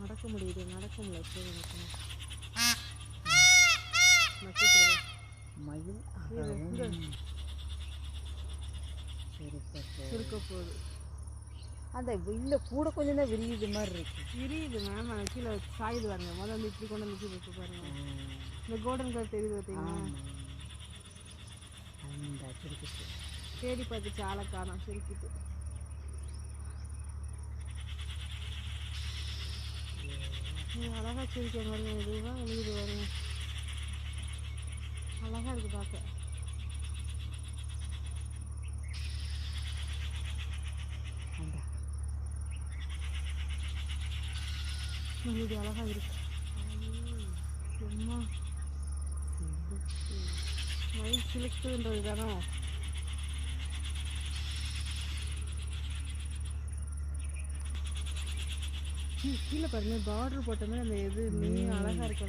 நடக்க முடியுது, நடக்க முடியல. சரி மயில் இருக்க போகுது. அந்த இல்லை கூட கொஞ்சம் தான் விரியுது மாதிரி இருக்கு. விரியுது மேம், அது கீழே சாயுது வாங்க. முதல்ல வந்து இப்படி கொண்டு வந்து வச்சு பாருங்க. இந்த கோல்டன் கலர் தெரியுது பார்த்தீங்கன்னா, அந்த சுருக்கிட்டு தேடி பார்த்துச்சு, ஆளை காணோம், சுருக்கிட்டு. அழகா சிரிக்க பாருங்க, இதுதான் எழுது பாருங்க, அழகா இருக்கு பார்க்க. இது அழகா இருக்கு. சும்மா மயில் சிலுக்குன்றது தானே. கீழே பாருங்க, பார்டர் போட்ட மாதிரி அந்த இது அழகா இருக்கு.